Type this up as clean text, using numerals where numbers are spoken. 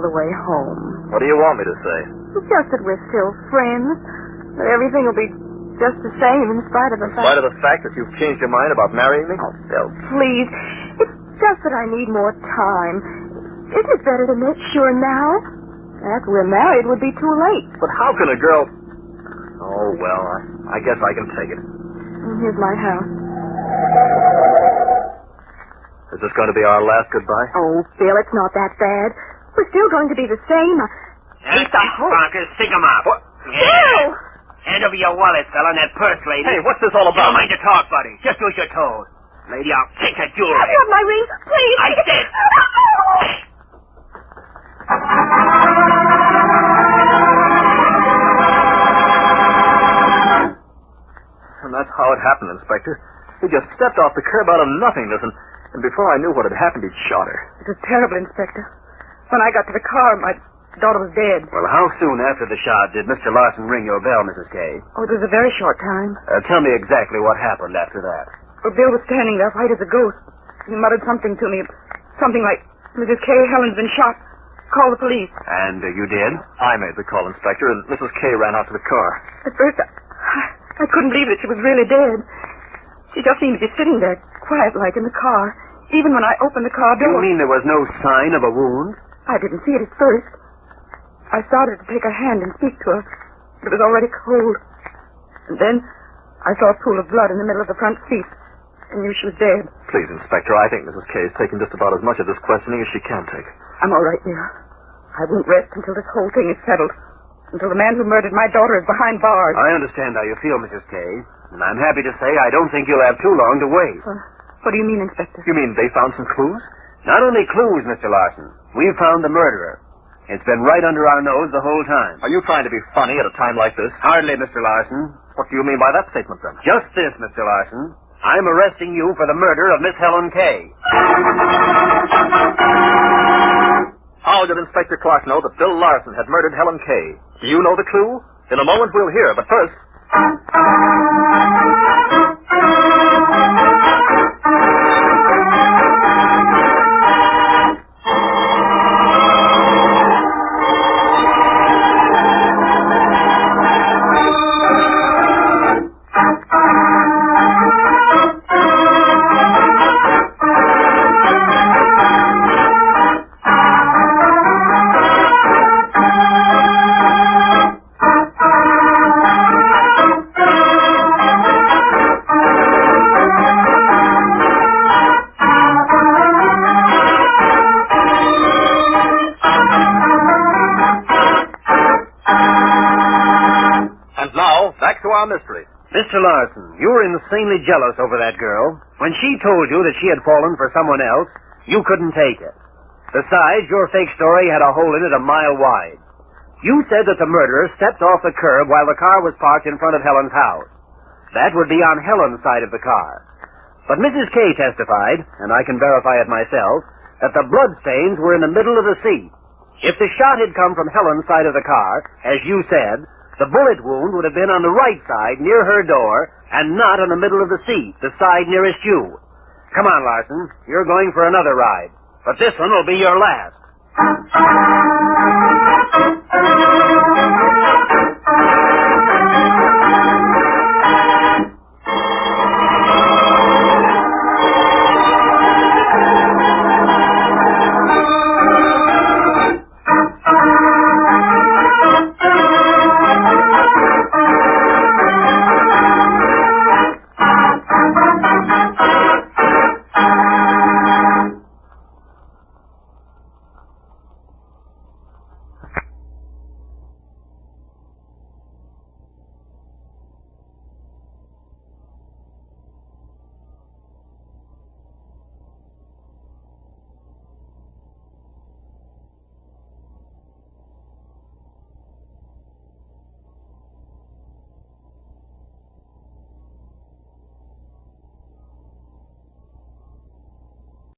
the way home. What do you want me to say? It's just that we're still friends. That everything will be just the same in spite of the fact... In spite of the fact that you've changed your mind about marrying me? Oh, Phil, please. It's just that I need more time. Isn't it better to make sure now? After we're married, it would be too late. But how can a girl... Oh, well, I guess I can take it. And here's my house. Is this going to be our last goodbye? Oh, Phil, it's not that bad. We're still going to be the same. At least I hope. Parker, stick 'em up. What? Yeah. Phil! Hand over your wallet, fella, and that purse, lady. Hey, what's this all about? Don't mind to talk, buddy. Just do as you're told. Lady, I'll take that jewelry. I've got my ring, please. I said... And that's how it happened, Inspector. He just stepped off the curb out of nothingness, and before I knew what had happened, he'd shot her. It was terrible, Inspector. When I got to the car, my daughter was dead. Well, how soon after the shot did Mr. Larson ring your bell, Mrs. Kay? Oh, it was a very short time. Tell me exactly what happened after that. Well, Bill was standing there, white as a ghost. He muttered something to me. Something like, Mrs. Kay, Helen's been shot. Call the police. And you did? I made the call, Inspector, and Mrs. Kay ran out to the car. At first, I couldn't believe that she was really dead. She just seemed to be sitting there, quiet-like, in the car, even when I opened the car door. You mean there was no sign of a wound? I didn't see it at first. I started to take her hand and speak to her, but it was already cold. And then I saw a pool of blood in the middle of the front seat and knew she was dead. Please, Inspector, I think Mrs. Kay has taken just about as much of this questioning as she can take. I'm all right, dear. I won't rest until this whole thing is settled. Until the man who murdered my daughter is behind bars. I understand how you feel, Mrs. Kay, and I'm happy to say I don't think you'll have too long to wait. What do you mean, Inspector? You mean they found some clues? Not only clues, Mr. Larson. We've found the murderer. It's been right under our nose the whole time. Are you trying to be funny at a time like this? Hardly, Mr. Larson. What do you mean by that statement, then? Just this, Mr. Larson. I'm arresting you for the murder of Miss Helen Kay. How did Inspector Clark know that Bill Larson had murdered Helen Kay? Do you know the clue? In a moment we'll hear, but first... mystery. Mr. Larson, you were insanely jealous over that girl. When she told you that she had fallen for someone else, you couldn't take it. Besides, your fake story had a hole in it a mile wide. You said that the murderer stepped off the curb while the car was parked in front of Helen's house. That would be on Helen's side of the car. But Mrs. Kay testified, and I can verify it myself, that the bloodstains were in the middle of the seat. If the shot had come from Helen's side of the car, as you said, the bullet wound would have been on the right side, near her door, and not on the middle of the seat, the side nearest you. Come on, Larson. You're going for another ride. But this one will be your last.